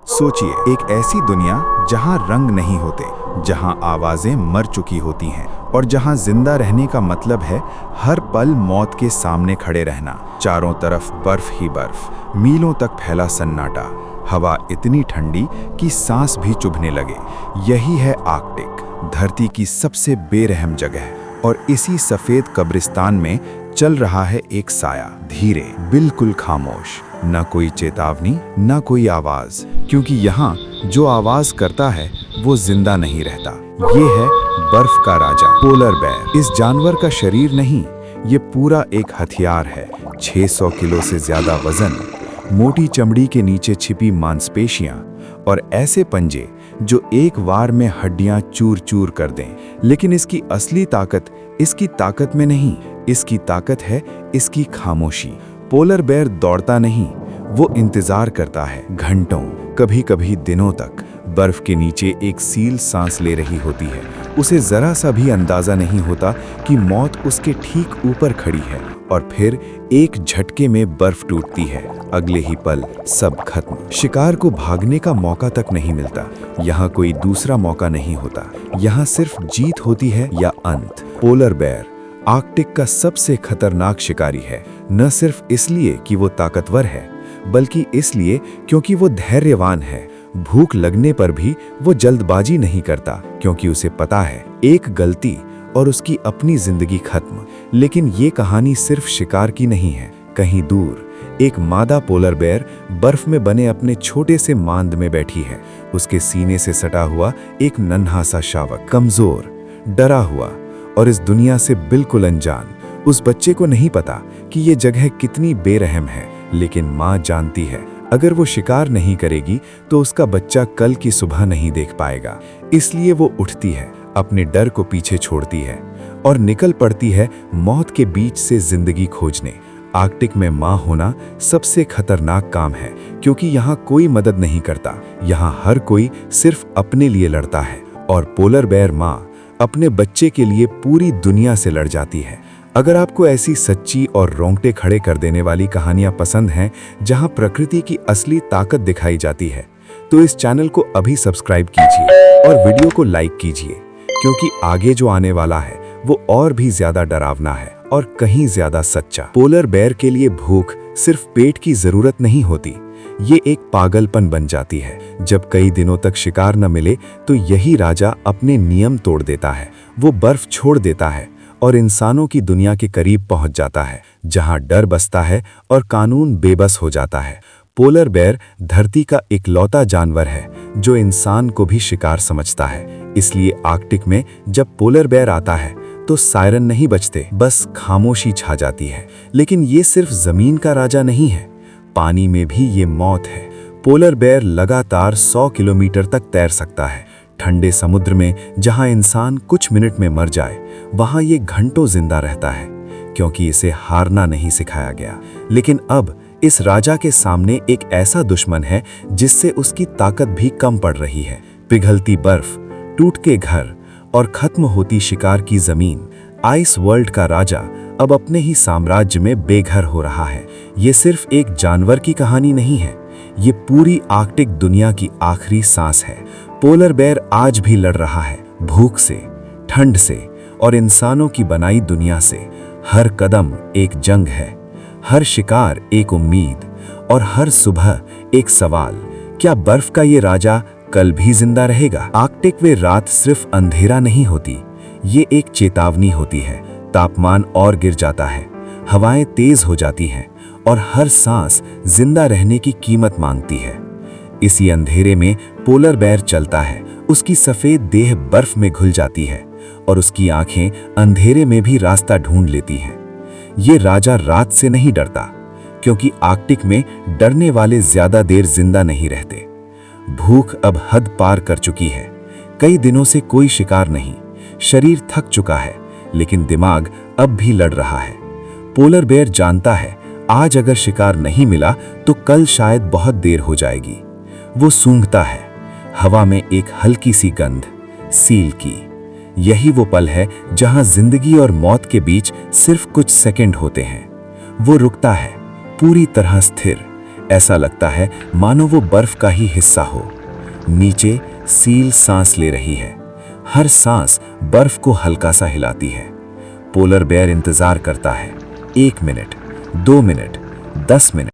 सोचिए, एक ऐसी दुनिया जहां रंग नहीं होते, जहां आवाजें मर चुकी होती हैं और जहां जिंदा रहने का मतलब है हर पल मौत के सामने खड़े रहना। चारों तरफ बर्फ ही बर्फ, मीलों तक फैला सन्नाटा, हवा इतनी ठंडी कि सांस भी चुभने लगे। यही है आर्कटिक, धरती की सबसे बेरहम जगह। और इसी सफेद कब्रिस्तान में चल रहा है एक साया, धीरे, बिल्कुल खामोश। न कोई चेतावनी, न कोई आवाज, क्योंकि यहाँ जो आवाज करता है वो जिंदा नहीं रहता। ये है बर्फ का राजा, पोलर बेयर। इस जानवर का शरीर नहीं, ये पूरा एक हथियार है। 600 किलो से ज्यादा वजन, मोटी चमड़ी के नीचे छिपी मांसपेशियां और ऐसे पंजे जो एक वार में हड्डियां चूर चूर कर दें। लेकिन इसकी असली ताकत इसकी ताकत में नहीं, इसकी ताकत है इसकी खामोशी। पोलर बेयर दौड़ता नहीं, वो इंतजार करता है, घंटों, कभी कभी दिनों तक। बर्फ के नीचे एक सील सांस ले रही होती है। उसे जरा सा भी अंदाजा नहीं होता कि मौत उसके ठीक ऊपर खड़ी है। और फिर एक झटके में बर्फ टूटती है। अगले ही पल सब खत्म। शिकार को भागने का मौका तक नहीं मिलता। यहाँ कोई दूसरा मौका नहीं होता। यहाँ सिर्फ जीत होती है या अंत। पोलर बेयर आर्कटिक का सबसे खतरनाक शिकारी है, न सिर्फ इसलिए कि वो ताकतवर है, बल्कि इसलिए क्योंकि वो धैर्यवान है। भूख लगने पर भी वो जल्दबाजी नहीं करता, क्योंकि उसे पता है एक गलती और उसकी अपनी जिंदगी खत्म। लेकिन ये कहानी सिर्फ शिकार की नहीं है। कहीं दूर एक मादा पोलर बेयर बर्फ में बने अपने छोटे से मांद में बैठी है। उसके सीने से सटा हुआ एक नन्हा सा शावक, कमजोर, डरा हुआ और इस दुनिया से बिल्कुल अनजान। उस बच्चे को नहीं पता कि ये जगह कितनी बेरहम है, लेकिन माँ जानती है अगर वो शिकार नहीं करेगी तो उसका बच्चा कल की सुबह नहीं देख पाएगा। इसलिए वो उठती है, अपने डर को पीछे छोड़ती है और निकल पड़ती है मौत के बीच से जिंदगी खोजने। आर्कटिक में माँ होना सबसे खतरनाक काम है, क्योंकि यहाँ कोई मदद नहीं करता। यहाँ हर कोई सिर्फ अपने लिए लड़ता है। और पोलर बेयर माँ अपने बच्चे के लिए पूरी दुनिया से लड़ जाती है। अगर आपको ऐसी सच्ची और रोंगटे खड़े कर देने वाली कहानियां पसंद हैं, जहां प्रकृति की असली ताकत दिखाई जाती है, तो इस चैनल को अभी सब्सक्राइब कीजिए और वीडियो को लाइक कीजिए, क्योंकि आगे जो आने वाला है वो और भी ज्यादा डरावना है और कहीं ज्यादा सच्चा। पोलर बेयर के लिए भूख सिर्फ पेट की जरूरत नहीं होती, ये एक पागलपन बन जाती है। जब कई दिनों तक शिकार न मिले तो यही राजा अपने नियम तोड़ देता है। वो बर्फ छोड़ देता है और इंसानों की दुनिया के करीब पहुंच जाता है, जहां डर बसता है और कानून बेबस हो जाता है। पोलर बेयर धरती का इकलौता जानवर है जो इंसान को भी शिकार समझता है। इसलिए आर्कटिक में जब पोलर बेयर आता है तो सायरन नहीं बजते, बस खामोशी छा जाती है। लेकिन ये सिर्फ जमीन का राजा नहीं है, पानी में भी ये मौत है। पोलर बेयर लगातार 100 किलोमीटर तक तैर सकता है। ठंडे समुद्र में जहां इंसान कुछ मिनट में मर जाए, वहां ये घंटों जिंदा रहता है, क्योंकि इसे हारना नहीं सिखाया गया। लेकिन अब इस राजा के सामने एक ऐसा दुश्मन है जिससे उसकी ताकत भी कम पड़ रही है। पिघलती बर्फ, टूट के घर और खत्म होती शिकार की जमीन। आइस वर्ल्ड का राजा अब अपने ही साम्राज्य में बेघर हो रहा है। ये सिर्फ एक जानवर की कहानी नहीं है, ये पूरी आर्कटिक दुनिया की आखिरी सांस है। पोलर बेयर आज भी लड़ रहा है, भूख से, ठंड से और इंसानों की बनाई दुनिया से। हर कदम एक जंग है, हर शिकार एक उम्मीद और हर सुबह एक सवाल, क्या बर्फ का ये राजा कल भी जिंदा रहेगा? आर्कटिक में रात सिर्फ अंधेरा नहीं होती, ये एक चेतावनी होती है। तापमान और गिर जाता है, हवाएं तेज हो जाती हैं और हर सांस जिंदा रहने की कीमत मांगती है। इसी अंधेरे में पोलर बेयर चलता है। उसकी सफेद देह बर्फ में घुल जाती है और उसकी आंखें अंधेरे में भी रास्ता ढूंढ लेती हैं। ये राजा रात से नहीं डरता, क्योंकि आर्कटिक में डरने वाले ज्यादा देर जिंदा नहीं रहते। भूख अब हद पार कर चुकी है। कई दिनों से कोई शिकार नहीं, शरीर थक चुका है, लेकिन दिमाग अब भी लड़ रहा है। पोलर बेयर जानता है आज अगर शिकार नहीं मिला तो कल शायद बहुत देर हो जाएगी। वो सूंघता है, हवा में एक हल्की सी गंध, सील की। यही वो पल है जहां जिंदगी और मौत के बीच सिर्फ कुछ सेकंड होते हैं। वो रुकता है, पूरी तरह स्थिर, ऐसा लगता है मानो वो बर्फ का ही हिस्सा हो। नीचे सील सांस ले रही है, हर सांस बर्फ को हल्का सा हिलाती है। पोलर बेयर इंतजार करता है, 1 मिनट, 2 मिनट, 10 मिनट।